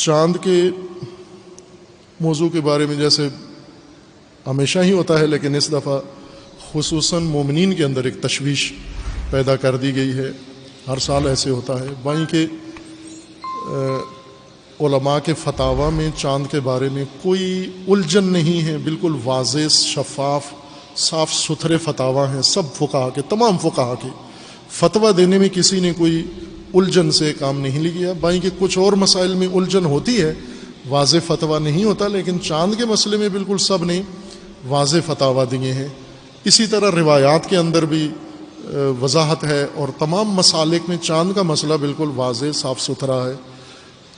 چاند کے موضوع کے بارے میں جیسے ہمیشہ ہی ہوتا ہے، لیکن اس دفعہ خصوصاً مومنین کے اندر ایک تشویش پیدا کر دی گئی ہے. ہر سال ایسے ہوتا ہے. وہیں کے علماء کے فتاویٰ میں چاند کے بارے میں کوئی الجھن نہیں ہے، بالکل واضح، شفاف، صاف ستھرے فتاویٰ ہیں. سب فقہا کے، تمام فقہا کے فتویٰ دینے میں کسی نے کوئی الجھن سے کام نہیں لیا. وہیں کے کچھ اور مسائل میں الجھن ہوتی ہے، واضح فتویٰ نہیں ہوتا، لیکن چاند کے مسئلے میں بالکل سب نے واضح فتاویٰ دیے ہیں. اسی طرح روایات کے اندر بھی وضاحت ہے، اور تمام مسالک میں چاند کا مسئلہ بالکل واضح، صاف ستھرا ہے.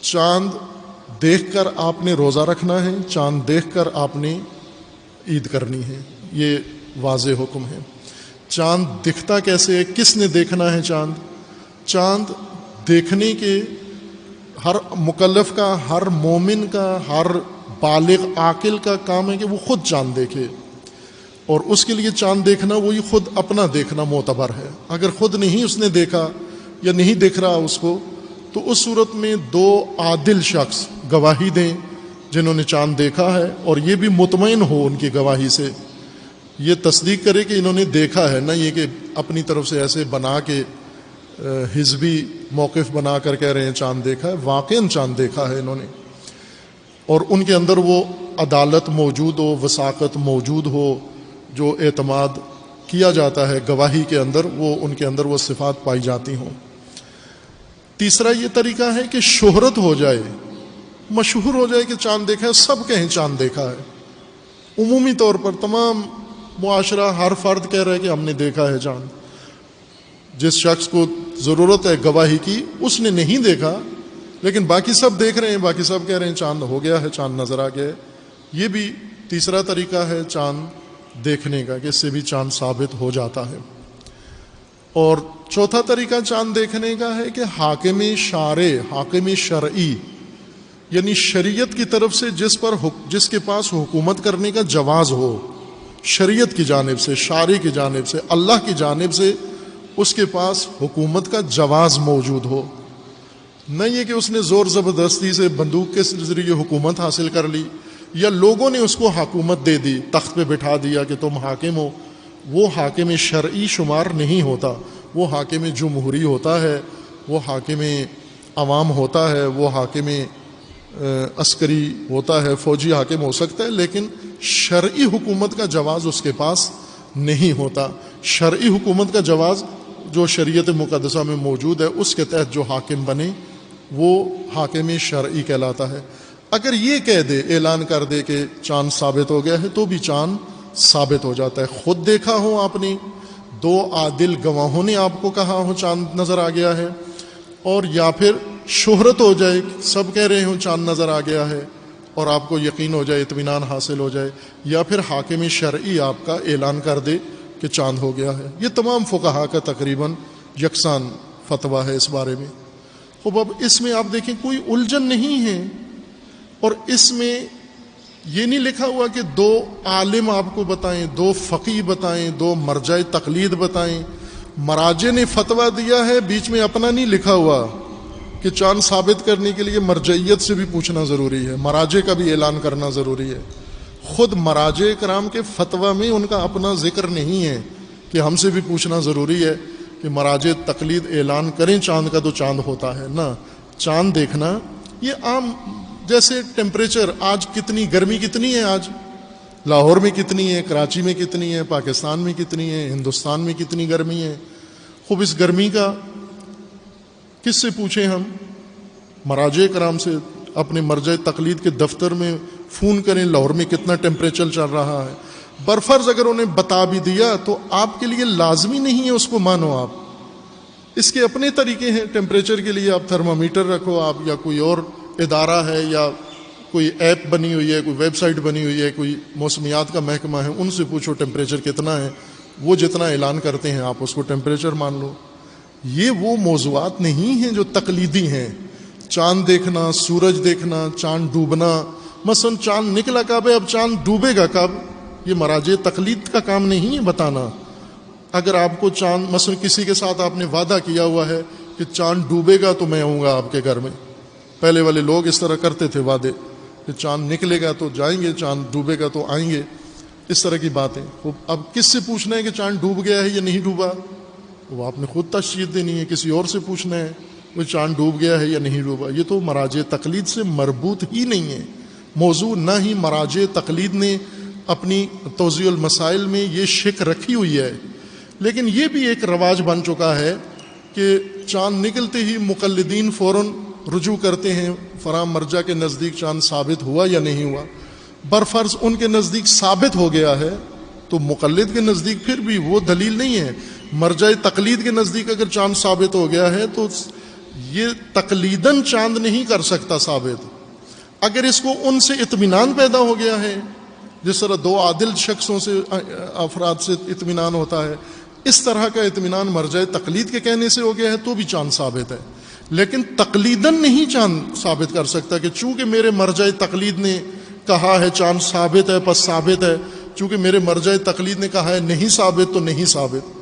چاند دیکھ کر آپ نے روزہ رکھنا ہے، چاند دیکھ کر آپ نے عید کرنی ہے، یہ واضح حکم ہے. چاند دکھتا کیسے ہے، کس نے دیکھنا ہے چاند؟ چاند دیکھنے کے ہر مکلف کا، ہر مومن کا، ہر بالغ عاقل کا کام ہے کہ وہ خود چاند دیکھے، اور اس کے لیے چاند دیکھنا وہی خود اپنا دیکھنا معتبر ہے. اگر خود نہیں اس نے دیکھا یا نہیں دیکھ رہا اس کو، تو اس صورت میں 2 عادل شخص گواہی دیں جنہوں نے چاند دیکھا ہے، اور یہ بھی مطمئن ہو ان کی گواہی سے، یہ تصدیق کرے کہ انہوں نے دیکھا ہے، نہ یہ کہ اپنی طرف سے ایسے بنا کے حزبی موقف بنا کر کہہ رہے ہیں چاند دیکھا ہے. واقعاً چاند دیکھا ہے انہوں نے، اور ان کے اندر وہ عدالت موجود ہو، وثاقت موجود ہو، جو اعتماد کیا جاتا ہے گواہی کے اندر، وہ ان کے اندر وہ صفات پائی جاتی ہوں. تیسرا یہ طریقہ ہے کہ شہرت ہو جائے، مشہور ہو جائے کہ چاند دیکھا ہے، سب کہیں چاند دیکھا ہے. عمومی طور پر تمام معاشرہ، ہر فرد کہہ رہا ہے کہ ہم نے دیکھا ہے چاند. جس شخص کو ضرورت ہے گواہی کی اس نے نہیں دیکھا، لیکن باقی سب دیکھ رہے ہیں، باقی سب کہہ رہے ہیں چاند ہو گیا ہے، چاند نظر آ گیا ہے. یہ بھی تیسرا طریقہ ہے چاند دیکھنے کا، کہ اس سے بھی چاند ثابت ہو جاتا ہے. اور چوتھا طریقہ چاند دیکھنے کا ہے کہ حاکم شارع، حاکم شرعی، یعنی شریعت کی طرف سے جس کے پاس حکومت کرنے کا جواز ہو، شریعت کی جانب سے، شارع کی جانب سے، اللہ کی جانب سے اس کے پاس حکومت کا جواز موجود ہو. نہ یہ کہ اس نے زور زبردستی سے بندوق کے ذریعے حکومت حاصل کر لی، یا لوگوں نے اس کو حکومت دے دی، تخت پہ بٹھا دیا کہ تم حاکم ہو. وہ حاکم شرعی شمار نہیں ہوتا، وہ حاکم جمہوری ہوتا ہے، وہ حاکم عوام ہوتا ہے، وہ حاکم عسکری ہوتا ہے، فوجی حاکم ہو سکتا ہے، لیکن شرعی حکومت کا جواز اس کے پاس نہیں ہوتا. شرعی حکومت کا جواز جو شریعت مقدسہ میں موجود ہے، اس کے تحت جو حاکم بنے وہ حاکم شرعی کہلاتا ہے. اگر یہ کہہ دے، اعلان کر دے کہ چاند ثابت ہو گیا ہے، تو بھی چاند ثابت ہو جاتا ہے. خود دیکھا ہو آپ نے، 2 عادل گواہوں نے آپ کو کہا ہو چاند نظر آ گیا ہے، اور یا پھر شہرت ہو جائے، سب کہہ رہے ہوں چاند نظر آ گیا ہے، اور آپ کو یقین ہو جائے، اطمینان حاصل ہو جائے، یا پھر حاکم شرعی آپ کا اعلان کر دے کہ چاند ہو گیا ہے. یہ تمام فقہا کا تقریباً یکساں فتویٰ ہے اس بارے میں. خوب اب اس میں آپ دیکھیں کوئی الجھن نہیں ہے، اور اس میں یہ نہیں لکھا ہوا کہ 2 عالم آپ کو بتائیں، 2 فقیہ بتائیں، 2 مرجع تقلید بتائیں. مراجع نے فتویٰ دیا ہے، بیچ میں اپنا نہیں لکھا ہوا کہ چاند ثابت کرنے کے لیے مرجعیت سے بھی پوچھنا ضروری ہے، مراجع کا بھی اعلان کرنا ضروری ہے. خود مراجع کرام کے فتویٰ میں ان کا اپنا ذکر نہیں ہے کہ ہم سے بھی پوچھنا ضروری ہے کہ مراجع تقلید اعلان کریں چاند کا تو چاند ہوتا ہے. نہ، چاند دیکھنا یہ عام، جیسے ٹیمپریچر آج کتنی گرمی کتنی ہے، آج لاہور میں کتنی ہے، کراچی میں کتنی ہے، پاکستان میں کتنی ہے، ہندوستان میں کتنی گرمی ہے. خوب اس گرمی کا کس سے پوچھیں ہم؟ مراجع کرام سے. اپنے مرجع تقلید کے دفتر میں فون کریں، لاہور میں کتنا ٹیمپریچر چل رہا ہے. برفرض اگر انہیں بتا بھی دیا تو آپ کے لیے لازمی نہیں ہے اس کو مانو. آپ اس کے اپنے طریقے ہیں ٹیمپریچر کے لیے. آپ تھرمامیٹر رکھو، آپ یا کوئی اور ادارہ ہے یا کوئی ایپ بنی ہوئی ہے، کوئی ویب سائٹ بنی ہوئی ہے، کوئی موسمیات کا محکمہ ہے، ان سے پوچھو ٹیمپریچر کتنا ہے. وہ جتنا اعلان کرتے ہیں آپ اس کو ٹیمپریچر مان لو. یہ وہ موضوعات نہیں ہیں جو تقلیدی ہیں. چاند دیکھنا، سورج دیکھنا، چاند ڈوبنا، مثلا چاند نکلا کب ہے، اب چاند ڈوبے گا کب، یہ مراجع تقلید کا کام نہیں ہے بتانا. اگر آپ کو چاند، مثلا کسی کے ساتھ آپ نے وعدہ کیا ہوا ہے کہ چاند ڈوبے گا تو میں آؤں گا آپ کے گھر میں، پہلے والے لوگ اس طرح کرتے تھے وعدے کہ چاند نکلے گا تو جائیں گے، چاند ڈوبے گا تو آئیں گے، اس طرح کی باتیں. اب کس سے پوچھنا ہے کہ چاند ڈوب گیا ہے یا نہیں ڈوبا؟ وہ آپ نے خود تشریح دینی ہے. کسی اور سے پوچھنا ہے وہ چاند ڈوب گیا ہے یا نہیں ڈوبا. یہ تو مراجع تقلید سے مربوط ہی نہیں ہے موضوع. نہ ہی مراجع تقلید نے اپنی توضیح المسائل میں یہ شک رکھی ہوئی ہے. لیکن یہ بھی ایک رواج بن چکا ہے کہ چاند نکلتے ہی مقلدین فوراً رجوع کرتے ہیں فلاں مرجع کے نزدیک چاند ثابت ہوا یا نہیں ہوا. برفرض ان کے نزدیک ثابت ہو گیا ہے تو مقلد کے نزدیک پھر بھی وہ دلیل نہیں ہے. مرجع تقلید کے نزدیک اگر چاند ثابت ہو گیا ہے تو یہ تقلیداً چاند نہیں کر سکتا ثابت. اگر اس کو ان سے اطمینان پیدا ہو گیا ہے، جس طرح دو عادل شخصوں سے افراد سے اطمینان ہوتا ہے، اس طرح کا اطمینان مرجع تقلید کے کہنے سے ہو گیا ہے تو بھی چاند ثابت ہے. لیکن تقلیداً نہیں چاند ثابت کر سکتا کہ چونکہ میرے مرجع تقلید نے کہا ہے چاند ثابت ہے پس ثابت ہے، چونکہ میرے مرجع تقلید نے کہا ہے نہیں ثابت تو نہیں ثابت.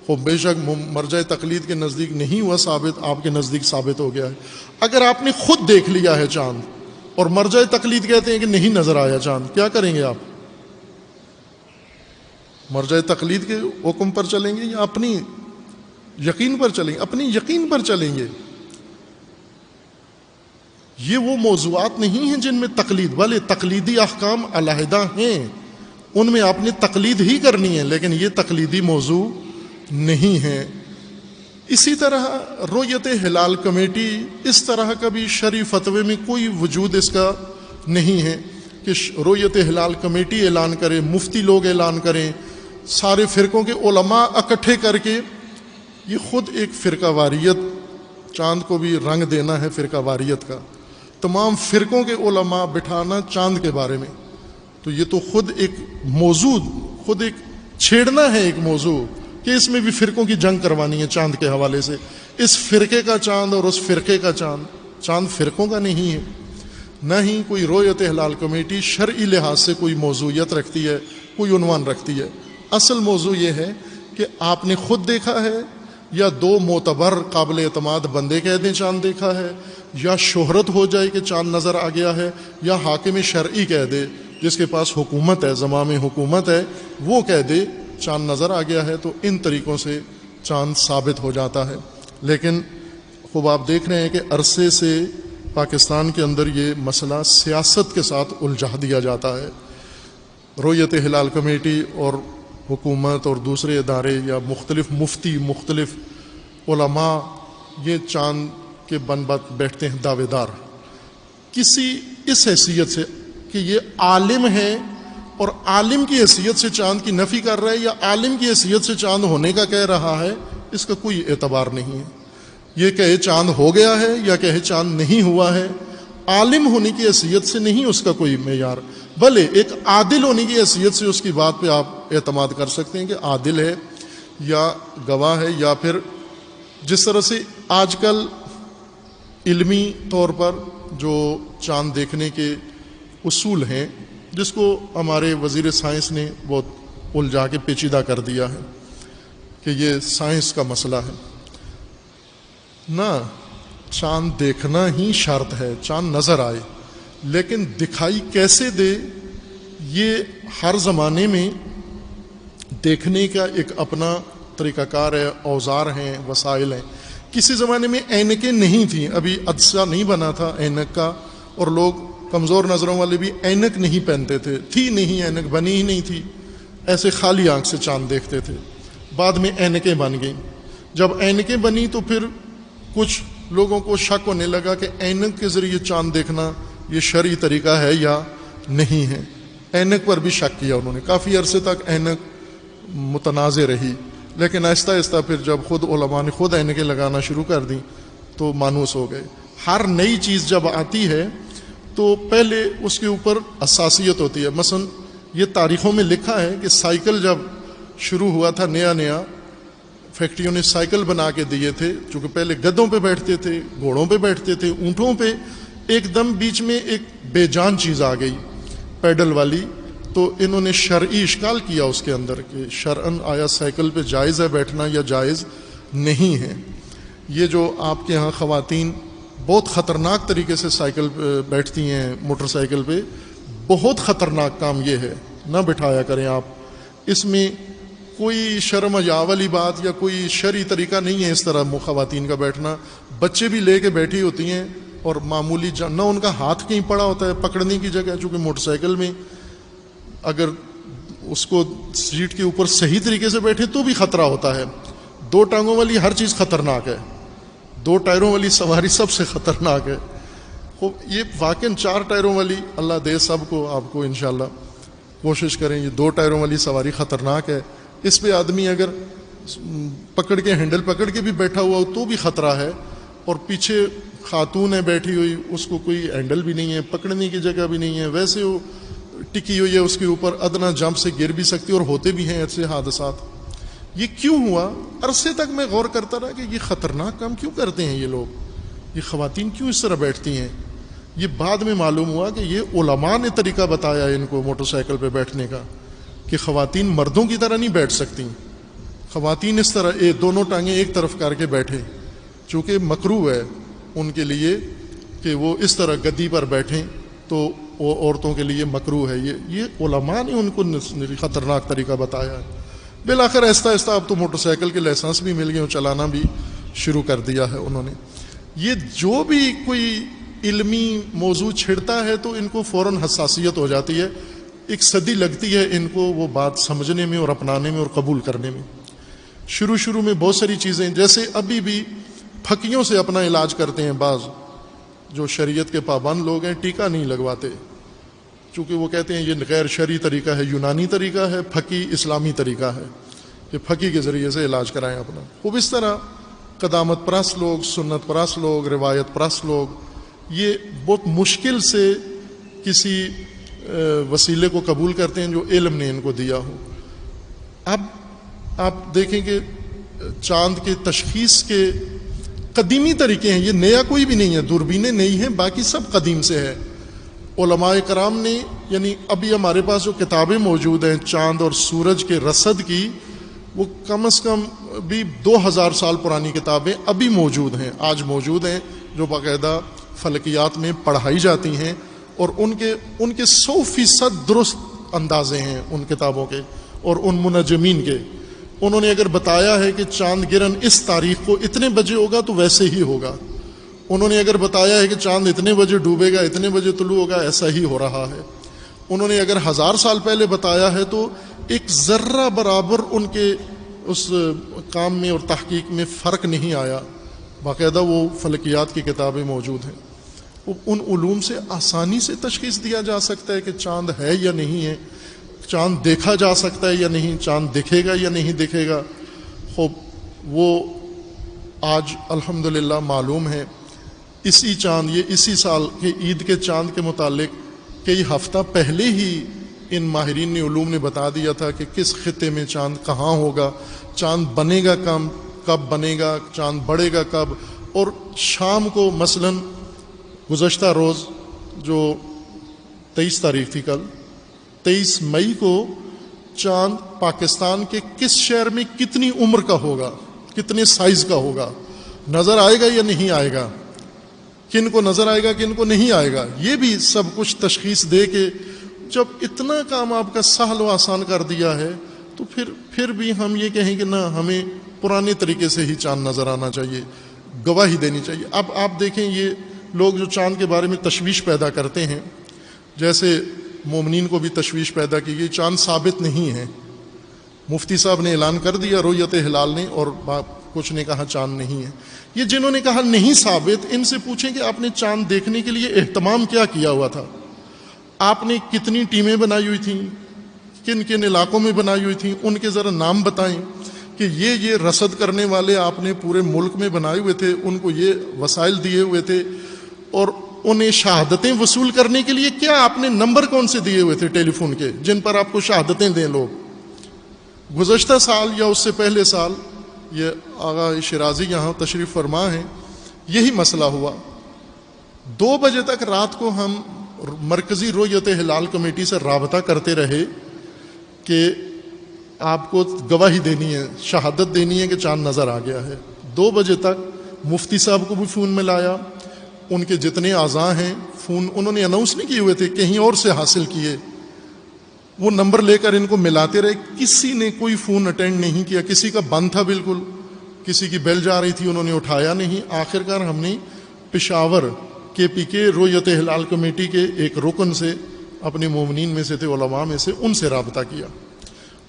وہ بے شک مرجع تقلید کے نزدیک نہیں ہوا ثابت، آپ کے نزدیک ثابت ہو گیا ہے. اگر آپ نے خود دیکھ لیا ہے چاند اور مرجع تقلید کہتے ہیں کہ نہیں نظر آیا چاند، کیا کریں گے آپ؟ مرجع تقلید کے حکم پر چلیں گے یا اپنی یقین پر چلیں گے؟ اپنی یقین پر چلیں گے. یہ وہ موضوعات نہیں ہیں جن میں تقلید، بھلے تقلیدی احکام علیحدہ ہیں، ان میں آپ نے تقلید ہی کرنی ہے، لیکن یہ تقلیدی موضوع نہیں ہے. اسی طرح رؤیت ہلال کمیٹی، اس طرح کا بھی شرعی فتوے میں کوئی وجود اس کا نہیں ہے کہ رؤیت ہلال کمیٹی اعلان کرے، مفتی لوگ اعلان کریں، سارے فرقوں کے علماء اکٹھے کر کے. یہ خود ایک فرقہ واریت، چاند کو بھی رنگ دینا ہے فرقہ واریت کا، تمام فرقوں کے علماء بٹھانا چاند کے بارے میں. تو یہ تو خود ایک موضوع، خود ایک چھیڑنا ہے ایک موضوع کہ اس میں بھی فرقوں کی جنگ کروانی ہے چاند کے حوالے سے. اس فرقے کا چاند اور اس فرقے کا چاند، چاند فرقوں کا نہیں ہے. نہ ہی کوئی رؤیت ہلال کمیٹی شرعی لحاظ سے کوئی موضوعیت رکھتی ہے، کوئی عنوان رکھتی ہے. اصل موضوع یہ ہے کہ آپ نے خود دیکھا ہے یا دو معتبر قابل اعتماد بندے کہہ دیں چاند دیکھا ہے، یا شہرت ہو جائے کہ چاند نظر آ گیا ہے، یا حاکم شرعی کہہ دے جس کے پاس حکومت ہے، زمام حکومت ہے، وہ کہہ دے چاند نظر آ گیا ہے. تو ان طریقوں سے چاند ثابت ہو جاتا ہے. لیکن خوب آپ دیکھ رہے ہیں کہ عرصے سے پاکستان کے اندر یہ مسئلہ سیاست کے ساتھ الجھا دیا جاتا ہے. رؤیت ہلال کمیٹی اور حکومت اور دوسرے ادارے یا مختلف مفتی، مختلف علماء، یہ چاند کے بن بات بیٹھتے ہیں دعوے دار کسی اس حیثیت سے کہ یہ عالم ہے اور عالم کی حیثیت سے چاند کی نفی کر رہا ہے یا عالم کی حیثیت سے چاند ہونے کا کہہ رہا ہے. اس کا کوئی اعتبار نہیں ہے. یہ کہے چاند ہو گیا ہے یا کہے چاند نہیں ہوا ہے، عالم ہونے کی حیثیت سے نہیں اس کا کوئی معیار. بھلے ایک عادل ہونے کی حیثیت سے اس کی بات پہ آپ اعتماد کر سکتے ہیں کہ عادل ہے یا گواہ ہے، یا پھر جس طرح سے آج کل علمی طور پر جو چاند دیکھنے کے اصول ہیں، جس کو ہمارے وزیر سائنس نے بہت الجھا کے پیچیدہ کر دیا ہے کہ یہ سائنس کا مسئلہ ہے. نہ، چاند دیکھنا ہی شرط ہے، چاند نظر آئے، لیکن دکھائی کیسے دے یہ ہر زمانے میں دیکھنے کا ایک اپنا طریقہ کار ہے، اوزار ہیں، وسائل ہیں. کسی زمانے میں اینکیں نہیں تھیں، ابھی عدسہ نہیں بنا تھا اینک کا، اور لوگ کمزور نظروں والے بھی اینک نہیں پہنتے تھے، تھی نہیں اینک، بنی ہی نہیں تھی، ایسے خالی آنکھ سے چاند دیکھتے تھے. بعد میں اینکیں بن گئیں. جب اینکیں بنی تو پھر کچھ لوگوں کو شک ہونے لگا کہ اینک کے ذریعے چاند دیکھنا یہ شرعی طریقہ ہے یا نہیں ہے. اینک پر بھی شک کیا انہوں نے، کافی عرصے تک اینک متنازع رہی، لیکن آہستہ آہستہ پھر جب خود علماء نے خود اینکیں لگانا شروع کر دیں تو مانوس ہو گئے. ہر نئی چیز جب آتی ہے تو پہلے اس کے اوپر حساسیت ہوتی ہے. مثلا یہ تاریخوں میں لکھا ہے کہ سائیکل جب شروع ہوا تھا نیا نیا، فیکٹریوں نے سائیکل بنا کے دیے تھے، چونکہ پہلے گدھوں پہ بیٹھتے تھے، گھوڑوں پہ بیٹھتے تھے، اونٹوں پہ. ایک دم بیچ میں ایک بے جان چیز آ گئی پیڈل والی، تو انہوں نے شرعی اشکال کیا اس کے اندر کہ شرعاً آیا سائیکل پہ جائز ہے بیٹھنا یا جائز نہیں ہے. یہ جو آپ کے ہاں خواتین بہت خطرناک طریقے سے سائیکل بیٹھتی ہیں موٹر سائیکل پہ. بہت خطرناک کام یہ ہے, نہ بٹھایا کریں آپ. اس میں کوئی شرم حیا والی بات یا کوئی شرعی طریقہ نہیں ہے اس طرح خواتین کا بیٹھنا. بچے بھی لے کے بیٹھی ہوتی ہیں اور معمولی نہ ان کا ہاتھ کہیں پڑا ہوتا ہے پکڑنے کی جگہ, چونکہ موٹر سائیکل میں اگر اس کو سیٹ کے اوپر صحیح طریقے سے بیٹھے تو بھی خطرہ ہوتا ہے. 2 ٹانگوں والی ہر چیز خطرناک ہے, 2 ٹائروں والی سواری سب سے خطرناک ہے. یہ واقعاً 4 ٹائروں والی اللہ دے سب کو, آپ کو انشاءاللہ کوشش کریں. یہ 2 ٹائروں والی سواری خطرناک ہے. اس پہ آدمی اگر پکڑ کے ہینڈل پکڑ کے بھی بیٹھا ہوا ہو تو بھی خطرہ ہے, اور پیچھے خاتون ہے بیٹھی ہوئی, اس کو کوئی ہینڈل بھی نہیں ہے, پکڑنے کی جگہ بھی نہیں ہے, ویسے وہ ٹکی ہوئی ہے اس کے اوپر, ادنا جمپ سے گر بھی سکتی, اور ہوتے بھی ہیں ایسے حادثات. یہ کیوں ہوا؟ عرصے تک میں غور کرتا رہا کہ یہ خطرناک کام کیوں کرتے ہیں یہ لوگ, یہ خواتین کیوں اس طرح بیٹھتی ہیں. یہ بعد میں معلوم ہوا کہ یہ علماء نے طریقہ بتایا ان کو موٹر سائیکل پہ بیٹھنے کا, کہ خواتین مردوں کی طرح نہیں بیٹھ سکتی. خواتین اس طرح دونوں ٹانگیں ایک طرف کر کے بیٹھیں, چونکہ مکروہ ہے ان کے لیے کہ وہ اس طرح گدی پر بیٹھیں, تو وہ عورتوں کے لیے مکروہ ہے. یہ علماء نے ان کو خطرناک طریقہ بتایا ہے. بالآخر آہستہ آہستہ اب تو موٹر سائیکل کے لائسنس بھی مل گئے اور چلانا بھی شروع کر دیا ہے انہوں نے. یہ جو بھی کوئی علمی موضوع چھڑتا ہے تو ان کو فوراً حساسیت ہو جاتی ہے, 1 صدی لگتی ہے ان کو وہ بات سمجھنے میں اور اپنانے میں اور قبول کرنے میں. شروع میں بہت ساری چیزیں, جیسے ابھی بھی پھکیوں سے اپنا علاج کرتے ہیں بعض جو شریعت کے پابند لوگ ہیں, ٹیکا نہیں لگواتے, چونکہ وہ کہتے ہیں یہ غیر شرعی طریقہ ہے, یونانی طریقہ ہے, پھکی اسلامی طریقہ ہے, کہ پھکی کے ذریعے سے علاج کرائیں اپنا. خوب اس طرح قدامت پرست لوگ, سنت پرست لوگ, روایت پرست لوگ, یہ بہت مشکل سے کسی وسیلے کو قبول کرتے ہیں جو علم نے ان کو دیا ہو. اب آپ دیکھیں کہ چاند کے تشخیص کے قدیمی طریقے ہیں, یہ نیا کوئی بھی نہیں ہے, دوربینیں نئی ہیں, باقی سب قدیم سے ہے. علماء کرام نے, یعنی ابھی ہمارے پاس جو کتابیں موجود ہیں چاند اور سورج کے رصد کی, وہ کم از کم بھی 2000 سال پرانی کتابیں ابھی موجود ہیں, آج موجود ہیں, جو باقاعدہ فلکیات میں پڑھائی جاتی ہیں, اور ان کے 100% درست اندازے ہیں ان کتابوں کے اور ان منجمین کے. انہوں نے اگر بتایا ہے کہ چاند گرہن اس تاریخ کو اتنے بجے ہوگا تو ویسے ہی ہوگا. انہوں نے اگر بتایا ہے کہ چاند اتنے بجے ڈوبے گا, اتنے بجے طلوع ہوگا, ایسا ہی ہو رہا ہے. انہوں نے اگر 1000 سال پہلے بتایا ہے تو ایک ذرہ برابر ان کے اس کام میں اور تحقیق میں فرق نہیں آیا. باقاعدہ وہ فلکیات کی کتابیں موجود ہیں. ان علوم سے آسانی سے تشخیص دیا جا سکتا ہے کہ چاند ہے یا نہیں ہے, چاند دیکھا جا سکتا ہے یا نہیں, چاند دکھے گا یا نہیں دکھے گا. خوب وہ آج الحمدللہ معلوم ہے. اسی چاند, یہ اسی سال کے عید کے چاند کے متعلق کئی ہفتہ پہلے ہی ان ماہرین نے علوم نے بتا دیا تھا کہ کس خطے میں چاند کہاں ہوگا, چاند بنے گا کب بنے گا, چاند بڑھے گا کب. اور شام کو مثلاً گزشتہ روز جو 23 تاریخ تھی, کل 23 مئی کو چاند پاکستان کے کس شہر میں کتنی عمر کا ہوگا, کتنے سائز کا ہوگا, نظر آئے گا یا نہیں آئے گا, کن کو نظر آئے گا کن کو نہیں آئے گا. یہ بھی سب کچھ تشخیص دے کے جب اتنا کام آپ کا سہل و آسان کر دیا ہے تو پھر بھی ہم یہ کہیں کہ نہ, ہمیں پرانے طریقے سے ہی چاند نظر آنا چاہیے, گواہی دینی چاہیے. اب آپ دیکھیں یہ لوگ جو چاند کے بارے میں تشویش پیدا کرتے ہیں, جیسے مومنین کو بھی تشویش پیدا کی, یہ چاند ثابت نہیں ہے. مفتی صاحب نے اعلان کر دیا رؤیت ہلال نے, اور کچھ نے کہا چاند نہیں ہے. یہ جنہوں نے کہا نہیں ثابت, ان سے پوچھیں کہ آپ نے چاند دیکھنے کے لیے اہتمام کیا کیا ہوا تھا, آپ نے کتنی ٹیمیں بنائی ہوئی تھیں, کن کن علاقوں میں بنائی ہوئی تھیں, ان کے ذرا نام بتائیں کہ یہ رصد کرنے والے آپ نے پورے ملک میں بنائے ہوئے تھے, ان کو یہ وسائل دیے ہوئے تھے, اور انہیں شہادتیں وصول کرنے کے لیے کیا آپ نے نمبر کون سے دیے ہوئے تھے ٹیلی فون کے, جن پر آپ کو شہادتیں دیں لوگ. گزشتہ سال یا اس سے پہلے سال یہ آغا شیرازی یہاں تشریف فرما ہیں, یہی مسئلہ ہوا. 2 بجے تک رات کو ہم مرکزی رؤیت ہلال کمیٹی سے رابطہ کرتے رہے کہ آپ کو گواہی دینی ہے, شہادت دینی ہے کہ چاند نظر آ گیا ہے. 2 بجے تک مفتی صاحب کو بھی فون میں لایا, ان کے جتنے اعضاء ہیں فون انہوں نے اناؤنس نہیں کیے ہوئے تھے، کہیں اور سے حاصل کیے، وہ نمبر لے کر ان کو ملاتے رہے، کسی نے کوئی فون اٹینڈ نہیں کیا، کسی کا بند تھا بالکل، کسی کی بیل جا رہی تھی انہوں نے اٹھایا نہیں۔ آخر کار ہم نے پشاور کے پی کے رؤیت ہلال کمیٹی کے ایک رکن سے، اپنے مومنین میں سے تھے، علماء میں سے، ان سے رابطہ کیا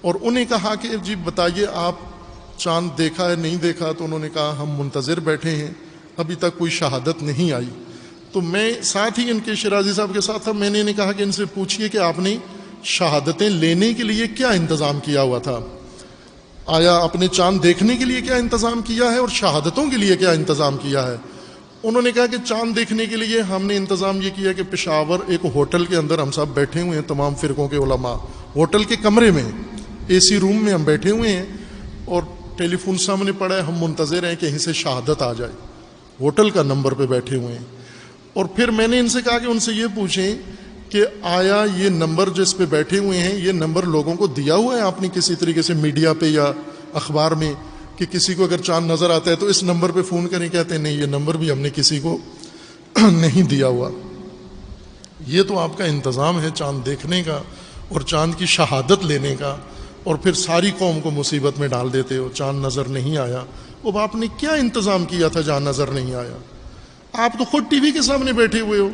اور انہیں کہا کہ جی بتائیے آپ چاند دیکھا ہے نہیں دیکھا؟ تو انہوں نے کہا ہم منتظر بیٹھے ہیں، ابھی تک کوئی شہادت نہیں آئی۔ تو میں ساتھ ہی ان کے شیرازی صاحب کے ساتھ تھا، میں نے انہیں کہا کہ ان سے پوچھئے کہ آپ نے شہادتیں لینے کے لیے کیا انتظام کیا ہوا تھا، آیا آپ نے چاند دیکھنے کے لیے کیا انتظام کیا ہے اور شہادتوں کے لیے کیا انتظام کیا ہے؟ انہوں نے کہا کہ چاند دیکھنے کے لیے ہم نے انتظام یہ کیا کہ پشاور ایک ہوٹل کے اندر ہم سب بیٹھے ہوئے ہیں، تمام فرقوں کے علماء، ہوٹل کے کمرے میں اے سی روم میں ہم بیٹھے ہوئے ہیں اور ٹیلی فون سامنے پڑا ہے، ہم منتظر ہیں کہ کہیں سے شہادت آ جائے، ہوٹل کا نمبر پہ بیٹھے ہوئے ہیں۔ اور پھر میں نے ان سے کہا کہ ان سے یہ پوچھیں کہ آیا یہ نمبر جس پہ بیٹھے ہوئے ہیں یہ نمبر لوگوں کو دیا ہوا ہے آپ نے کسی طریقے سے میڈیا پہ یا اخبار میں، کہ کسی کو اگر چاند نظر آتا ہے تو اس نمبر پہ فون کریں؟ کہتے ہیں نہیں، یہ نمبر بھی ہم نے کسی کو نہیں دیا ہوا۔ یہ تو آپ کا انتظام ہے چاند دیکھنے کا اور چاند کی شہادت لینے کا، اور پھر ساری قوم کو مصیبت میں ڈال دیتے ہو، چاند نظر نہیں آیا۔ اب آپ نے کیا انتظام کیا تھا جہاں نظر نہیں آیا؟ آپ تو خود ٹی وی کے سامنے بیٹھے ہوئے ہو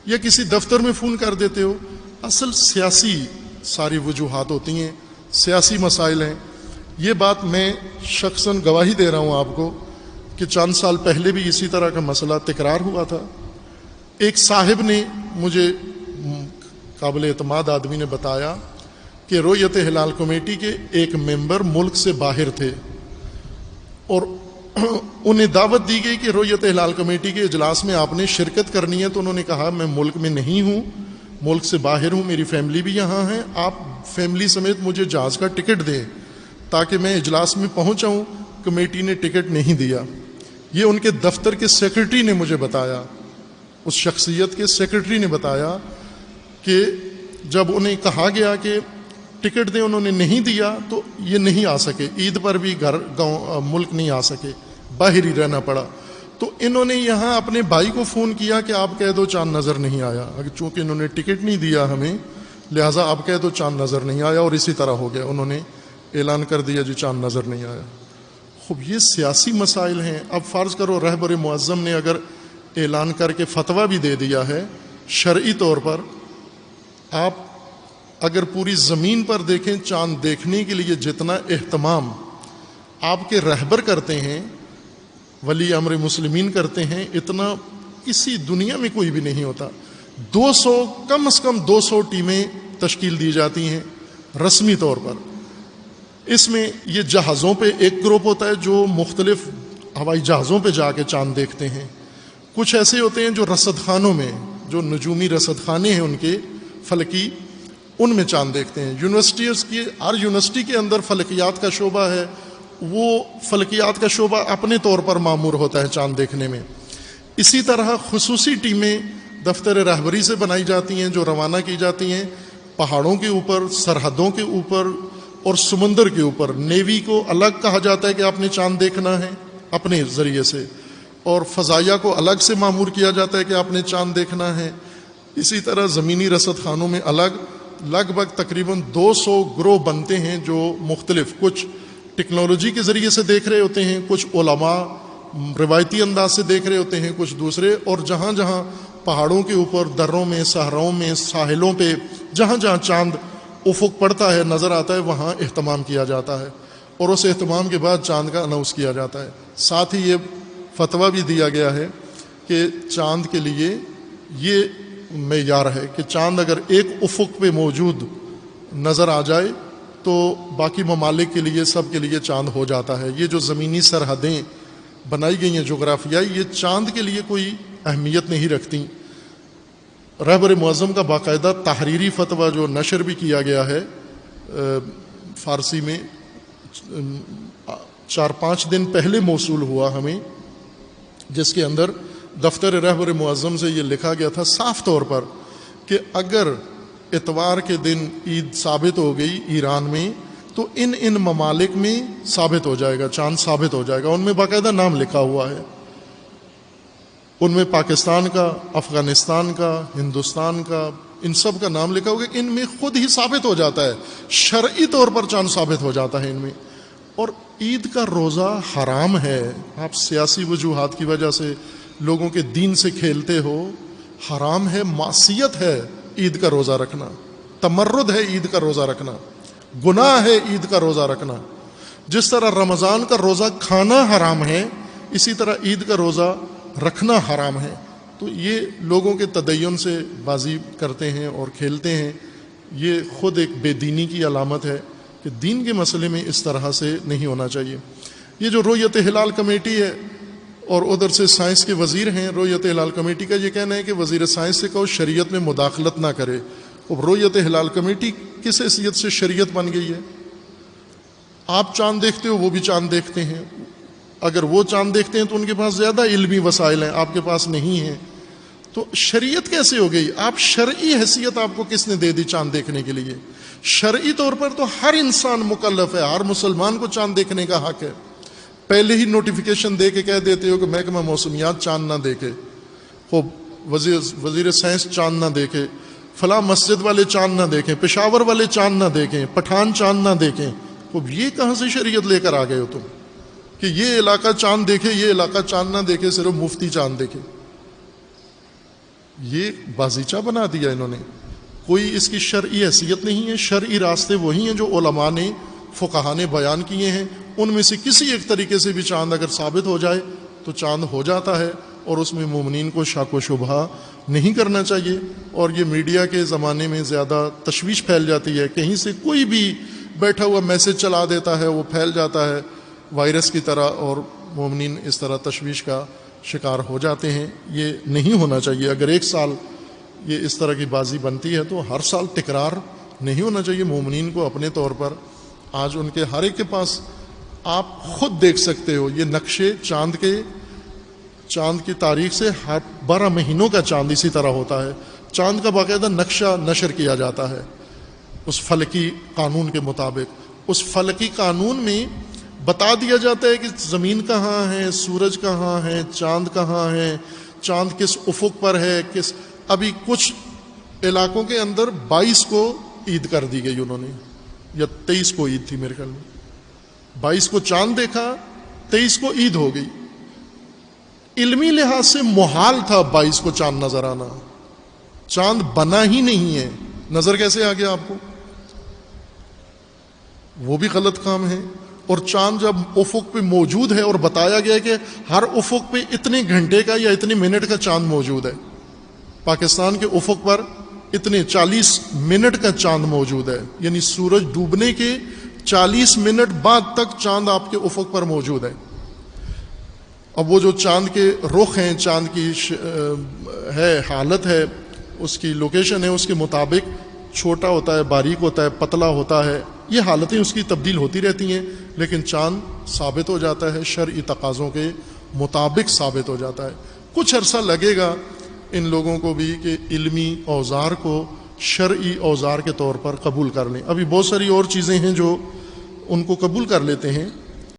یا کسی دفتر میں فون کر دیتے ہو۔ اصل سیاسی ساری وجوہات ہوتی ہیں، سیاسی مسائل ہیں۔ یہ بات میں شخصاً گواہی دے رہا ہوں آپ کو کہ چند سال پہلے بھی اسی طرح کا مسئلہ تکرار ہوا تھا۔ ایک صاحب نے مجھے، قابل اعتماد آدمی نے بتایا کہ رؤیت ہلال کمیٹی کے ایک ممبر ملک سے باہر تھے اور انہیں دعوت دی گئی کہ رؤیت ہلال کمیٹی کے اجلاس میں آپ نے شرکت کرنی ہے، تو انہوں نے کہا میں ملک میں نہیں ہوں، ملک سے باہر ہوں، میری فیملی بھی یہاں ہے، آپ فیملی سمیت مجھے جہاز کا ٹکٹ دیں تاکہ میں اجلاس میں پہنچاؤں۔ کمیٹی نے ٹکٹ نہیں دیا۔ یہ ان کے دفتر کے سیکرٹری نے مجھے بتایا، اس شخصیت کے سیکرٹری نے بتایا کہ جب انہیں کہا گیا کہ ٹکٹ دیں، انہوں نے نہیں دیا تو یہ نہیں آ سکے، عید پر بھی گاؤں ملک نہیں آ سکے، باہر ہی رہنا پڑا۔ تو انہوں نے یہاں اپنے بھائی کو فون کیا کہ آپ کہہ دو چاند نظر نہیں آیا، چونکہ انہوں نے ٹکٹ نہیں دیا ہمیں، لہٰذا آپ کہہ دو چاند نظر نہیں آیا، اور اسی طرح ہو گیا، انہوں نے اعلان کر دیا جی چاند نظر نہیں آیا۔ خوب یہ سیاسی مسائل ہیں۔ اب فرض کرو رہبر معظم نے اگر اعلان کر کے فتویٰ بھی دے دیا ہے شرعی طور پر، آپ اگر پوری زمین پر دیکھیں چاند دیکھنے کے لیے جتنا اہتمام آپ کے رہبر کرتے ہیں، ولی امر مسلمین کرتے ہیں، اتنا کسی دنیا میں کوئی بھی نہیں ہوتا۔ 200 کم از کم 200 ٹیمیں تشکیل دی جاتی ہیں رسمی طور پر۔ اس میں یہ جہازوں پہ ایک گروپ ہوتا ہے جو مختلف ہوائی جہازوں پہ جا کے چاند دیکھتے ہیں، کچھ ایسے ہوتے ہیں جو رصد خانوں میں، جو نجومی رصد خانے ہیں ان کے فلکی، ان میں چاند دیکھتے ہیں۔ یونیورسٹیز کی ہر یونیورسٹی کے اندر فلکیات کا شعبہ ہے، وہ فلکیات کا شعبہ اپنے طور پر مامور ہوتا ہے چاند دیکھنے میں۔ اسی طرح خصوصی ٹیمیں دفتر رہبری سے بنائی جاتی ہیں جو روانہ کی جاتی ہیں پہاڑوں کے اوپر، سرحدوں کے اوپر اور سمندر کے اوپر۔ نیوی کو الگ کہا جاتا ہے کہ آپ نے چاند دیکھنا ہے اپنے ذریعے سے، اور فضائیہ کو الگ سے مامور کیا جاتا ہے کہ آپ نے چاند دیکھنا ہے۔ اسی طرح زمینی رصد خانوں میں الگ، لگ بھگ تقریباً 200 گروہ بنتے ہیں جو مختلف، کچھ ٹیکنالوجی کے ذریعے سے دیکھ رہے ہوتے ہیں، کچھ علماء روایتی انداز سے دیکھ رہے ہوتے ہیں، کچھ دوسرے، اور جہاں جہاں پہاڑوں کے اوپر، دروں میں، صحراؤں میں، ساحلوں پہ جہاں جہاں چاند افق پڑتا ہے، نظر آتا ہے، وہاں اہتمام کیا جاتا ہے، اور اس اہتمام کے بعد چاند کا اناؤنس کیا جاتا ہے۔ ساتھ ہی یہ فتویٰ بھی دیا گیا ہے کہ چاند کے لیے یہ معیار ہے کہ چاند اگر ایک افق پہ موجود نظر آ جائے تو باقی ممالک کے لیے، سب کے لیے چاند ہو جاتا ہے۔ یہ جو زمینی سرحدیں بنائی گئی ہیں جغرافیائی، یہ چاند کے لیے کوئی اہمیت نہیں رکھتی۔ رہبر معظم کا باقاعدہ تحریری فتویٰ جو نشر بھی کیا گیا ہے فارسی میں، 4-5 دن پہلے موصول ہوا ہمیں، جس کے اندر دفتر رہبر معظم سے یہ لکھا گیا تھا صاف طور پر کہ اگر اتوار کے دن عید ثابت ہو گئی ایران میں تو ان ممالک میں ثابت ہو جائے گا، چاند ثابت ہو جائے گا۔ ان میں باقاعدہ نام لکھا ہوا ہے۔ ان میں پاکستان کا، افغانستان کا، ہندوستان کا، ان سب کا نام لکھا ہوگا کہ ان میں خود ہی ثابت ہو جاتا ہے، شرعی طور پر چاند ثابت ہو جاتا ہے ان میں۔ اور عید کا روزہ حرام ہے، آپ سیاسی وجوہات کی وجہ سے لوگوں کے دین سے کھیلتے ہو، حرام ہے، معصیت ہے عید کا روزہ رکھنا، تمرد ہے عید کا روزہ رکھنا، گناہ ہے عید کا روزہ رکھنا۔ جس طرح رمضان کا روزہ کھانا حرام ہے، اسی طرح عید کا روزہ رکھنا حرام ہے۔ تو یہ لوگوں کے تدین سے بازی کرتے ہیں اور کھیلتے ہیں، یہ خود ایک بے دینی کی علامت ہے کہ دین کے مسئلے میں اس طرح سے نہیں ہونا چاہیے۔ یہ جو رؤیت ہلال کمیٹی ہے اور ادھر سے سائنس کے وزیر ہیں، رؤیت ہلال کمیٹی کا یہ کہنا ہے کہ وزیر سائنس سے کہو شریعت میں مداخلت نہ کرے۔ اب رؤیت ہلال کمیٹی کس حیثیت سے شریعت بن گئی ہے؟ آپ چاند دیکھتے ہو، وہ بھی چاند دیکھتے ہیں، اگر وہ چاند دیکھتے ہیں تو ان کے پاس زیادہ علمی وسائل ہیں، آپ کے پاس نہیں ہیں، تو شریعت کیسے ہو گئی؟ آپ شرعی حیثیت آپ کو کس نے دے دی چاند دیکھنے کے لیے؟ شرعی طور پر تو ہر انسان مکلف ہے، ہر مسلمان کو چاند دیکھنے کا حق ہے۔ پہلے ہی نوٹیفیکیشن دے کے کہہ دیتے ہو کہ محکمہ موسمیات چاند نہ دیکھے، وہ وزیر سائنس چاند نہ دیکھے، فلاں مسجد والے چاند نہ دیکھیں، پشاور والے چاند نہ دیکھیں، پٹھان چاند نہ دیکھیں۔ اب یہ کہاں سے شریعت لے کر آ گئے ہو تم کہ یہ علاقہ چاند دیکھے، یہ علاقہ چاند نہ دیکھے، صرف مفتی چاند دیکھے؟ یہ بازیچہ بنا دیا انہوں نے، کوئی اس کی شرعی حیثیت نہیں ہے۔ شرعی راستے وہی ہیں جو علماء نے، فقہاء نے بیان کیے ہیں، ان میں سے کسی ایک طریقے سے بھی چاند اگر ثابت ہو جائے تو چاند ہو جاتا ہے، اور اس میں مومنین کو شک و شبہ نہیں کرنا چاہیے۔ اور یہ میڈیا کے زمانے میں زیادہ تشویش پھیل جاتی ہے، کہیں سے کوئی بھی بیٹھا ہوا میسج چلا دیتا ہے، وہ پھیل جاتا ہے وائرس کی طرح، اور مومنین اس طرح تشویش کا شکار ہو جاتے ہیں۔ یہ نہیں ہونا چاہیے۔ اگر ایک سال یہ اس طرح کی بازی بنتی ہے تو ہر سال تکرار نہیں ہونا چاہیے۔ مومنین کو اپنے طور پر، آج ان کے ہر ایک کے پاس، آپ خود دیکھ سکتے ہو یہ نقشے چاند کی تاریخ سے ہر 12 مہینوں کا چاند اسی طرح ہوتا ہے، چاند کا باقاعدہ نقشہ نشر کیا جاتا ہے اس فلکی قانون کے مطابق۔ اس فلکی قانون میں بتا دیا جاتا ہے کہ زمین کہاں ہے، سورج کہاں ہے، چاند کہاں ہے، چاند کس افق پر ہے، کس۔ ابھی کچھ علاقوں کے اندر 22 کو عید کر دی گئی انہوں نے، یا 23 کو عید تھی میرے خیال میں، 22 کو چاند دیکھا، 23 کو عید ہو گئی۔ علمی لحاظ سے محال تھا 22 کو چاند نظر آنا، چاند بنا ہی نہیں ہے، نظر کیسے آ گیا آپ کو؟ وہ بھی غلط کام ہے۔ اور چاند جب افق پہ موجود ہے اور بتایا گیا کہ ہر افق پہ اتنے گھنٹے کا یا اتنے منٹ کا چاند موجود ہے، پاکستان کے افق پر اتنے 40 منٹ کا چاند موجود ہے، یعنی سورج ڈوبنے کے 40 منٹ بعد تک چاند آپ کے افق پر موجود ہے۔ اب وہ جو چاند کے رخ ہیں، چاند کی ہے حالت ہے، اس کی لوکیشن ہے، اس کے مطابق چھوٹا ہوتا ہے، باریک ہوتا ہے، پتلا ہوتا ہے، یہ حالتیں اس کی تبدیل ہوتی رہتی ہیں، لیکن چاند ثابت ہو جاتا ہے، شرعی تقاضوں کے مطابق ثابت ہو جاتا ہے۔ کچھ عرصہ لگے گا ان لوگوں کو بھی کہ علمی اوزار کو شرعی اوزار کے طور پر قبول کر لیں۔ ابھی بہت ساری اور چیزیں ہیں جو ان کو قبول کر لیتے ہیں،